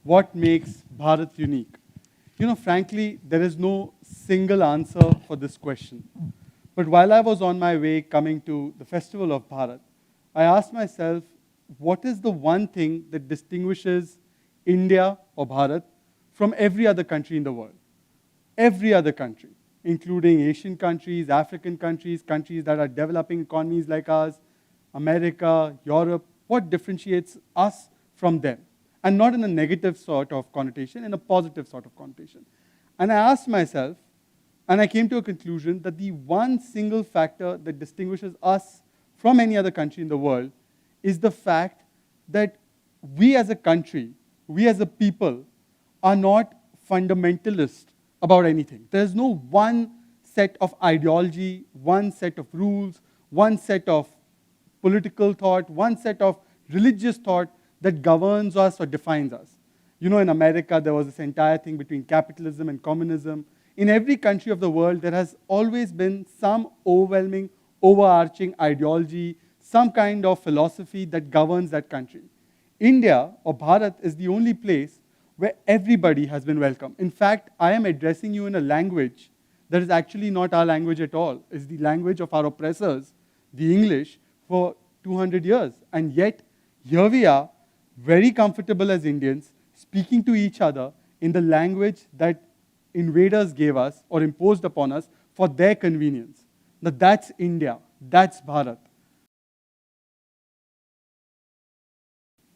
what makes Bharat unique? Frankly, there is no single answer for this question. But while I was on my way coming to the Festival of Bharat, I asked myself, what is the one thing that distinguishes India or Bharat from every other country in the world? Every other country, including Asian countries, African countries, countries that are developing economies like ours, America, Europe, what differentiates us from them? And not in a negative sort of connotation, in a positive sort of connotation. And I asked myself, and I came to a conclusion that the one single factor that distinguishes us from any other country in the world is the fact that we as a country, we as a people, are not fundamentalist about anything. There's no one set of ideology, one set of rules, one set of political thought, one set of religious thought that governs us or defines us. In America, there was this entire thing between capitalism and communism. In every country of the world, there has always been some overwhelming, overarching ideology, some kind of philosophy that governs that country. India, or Bharat, is the only place where everybody has been welcome. In fact, I am addressing you in a language that is actually not our language at all. It's the language of our oppressors, the English, for 200 years. And yet, here we are, very comfortable as Indians, speaking to each other in the language that invaders gave us or imposed upon us for their convenience. Now that's India, that's Bharat.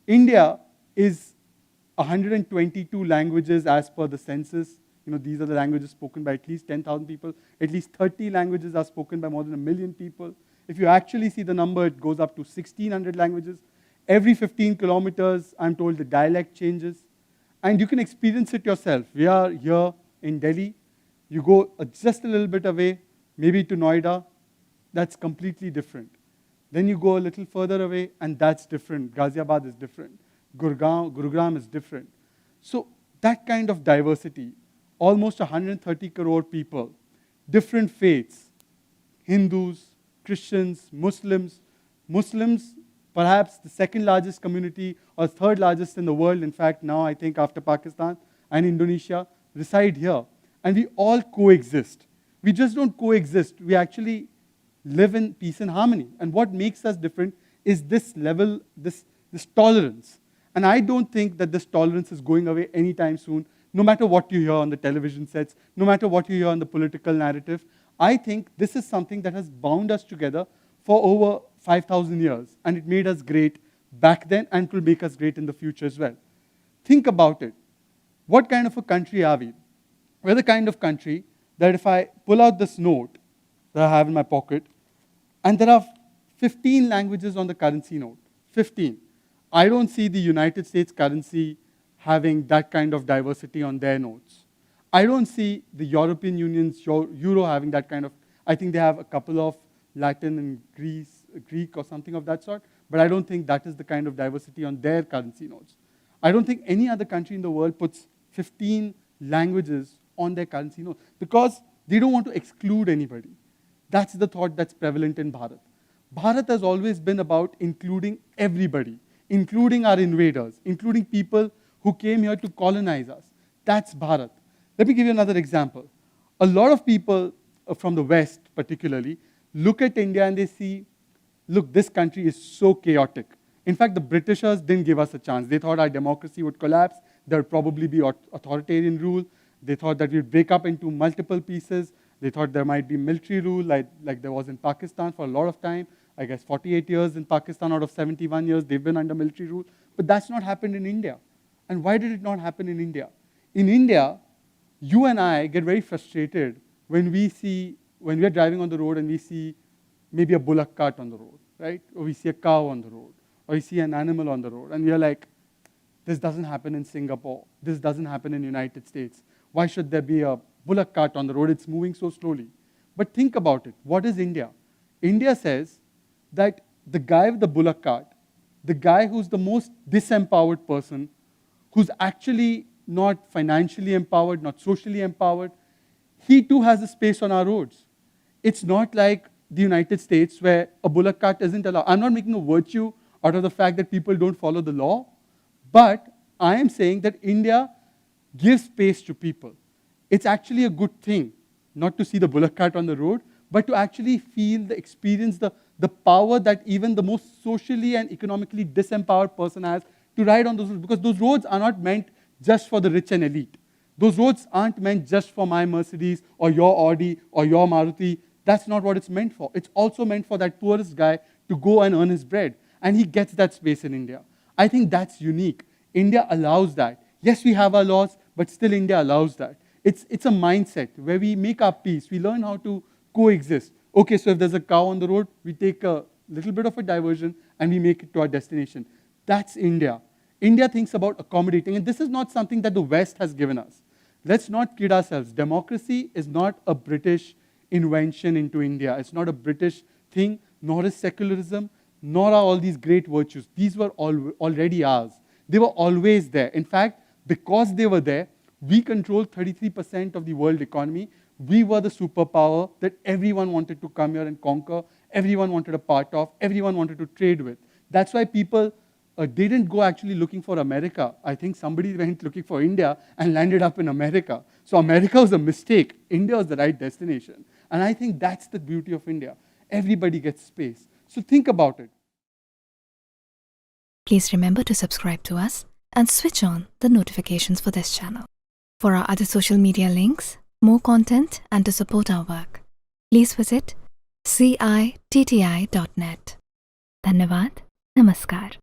India is 122 languages as per the census. These are the languages spoken by at least 10,000 people. At least 30 languages are spoken by more than 1 million people. If you actually see the number, it goes up to 1,600 languages. Every 15 kilometers, I'm told the dialect changes. And you can experience it yourself. We are here in Delhi. You go just a little bit away, maybe to Noida, that's completely different. Then you go a little further away, and that's different. Ghaziabad is different. Gurugram is different. So that kind of diversity, almost 130 crore people, different faiths, Hindus, Christians, Muslims, perhaps the second largest community or third largest in the world, in fact, now I think after Pakistan and Indonesia, reside here. And we all coexist. We just don't coexist. We actually live in peace and harmony. And what makes us different is this level, this tolerance. And I don't think that this tolerance is going away anytime soon, no matter what you hear on the television sets, no matter what you hear on the political narrative. I think this is something that has bound us together for over 5,000 years, and it made us great back then and it will make us great in the future as well. Think about it. What kind of a country are we? We're the kind of country that if I pull out this note that I have in my pocket, and there are 15 languages on the currency note, 15. I don't see the United States currency having that kind of diversity on their notes. I don't see the European Union's euro having that kind of, I think they have a couple of Latin and Greek or something of that sort, but I don't think that is the kind of diversity on their currency notes. I don't think any other country in the world puts 15 languages on their currency note because they don't want to exclude anybody. That's the thought that's prevalent in Bharat. Bharat has always been about including everybody, including our invaders, including people who came here to colonize us. That's Bharat. Let me give you another example. A lot of people from the West particularly look at India and they see, look, this country is so chaotic. In fact, the Britishers didn't give us a chance. They thought our democracy would collapse. There would probably be authoritarian rule. They thought that we'd break up into multiple pieces. They thought there might be military rule like there was in Pakistan for a lot of time. I guess 48 years in Pakistan out of 71 years, they've been under military rule. But that's not happened in India. And why did it not happen in India? In India, you and I get very frustrated when we are driving on the road and we see maybe a bullock cart on the road, right? Or we see a cow on the road, or we see an animal on the road, and we are like, this doesn't happen in Singapore. This doesn't happen in the United States. Why should there be a bullock cart on the road? It's moving so slowly. But think about it. What is India? India says that the guy with the bullock cart, the guy who's the most disempowered person, who's actually not financially empowered, not socially empowered, he too has a space on our roads. It's not like the United States where a bullock cart isn't allowed. I'm not making a virtue out of the fact that people don't follow the law, but I am saying that India gives space to people. It's actually a good thing, not to see the bullock cart on the road, but to actually feel, experience the power that even the most socially and economically disempowered person has to ride on those roads. Because those roads are not meant just for the rich and elite. Those roads aren't meant just for my Mercedes or your Audi or your Maruti. That's not what it's meant for. It's also meant for that poorest guy to go and earn his bread. And he gets that space in India. I think that's unique. India allows that. Yes, we have our laws, but still India allows that. It's a mindset where we make our peace. We learn how to coexist. Okay, so if there's a cow on the road, we take a little bit of a diversion and we make it to our destination. That's India. India thinks about accommodating, and this is not something that the West has given us. Let's not kid ourselves. Democracy is not a British invention into India. It's not a British thing, nor is secularism, nor are all these great virtues. These were already ours. They were always there. In fact, because they were there, we controlled 33% of the world economy. We were the superpower that everyone wanted to come here and conquer, everyone wanted a part of, everyone wanted to trade with. That's why people didn't go actually looking for America. I think somebody went looking for India and landed up in America. So America was a mistake. India was the right destination. And I think that's the beauty of India. Everybody gets space. So think about it. Please remember to subscribe to us and switch on the notifications for this channel. For our other social media links, more content, and to support our work, please visit citti.net. Dhanyavad. Namaskar.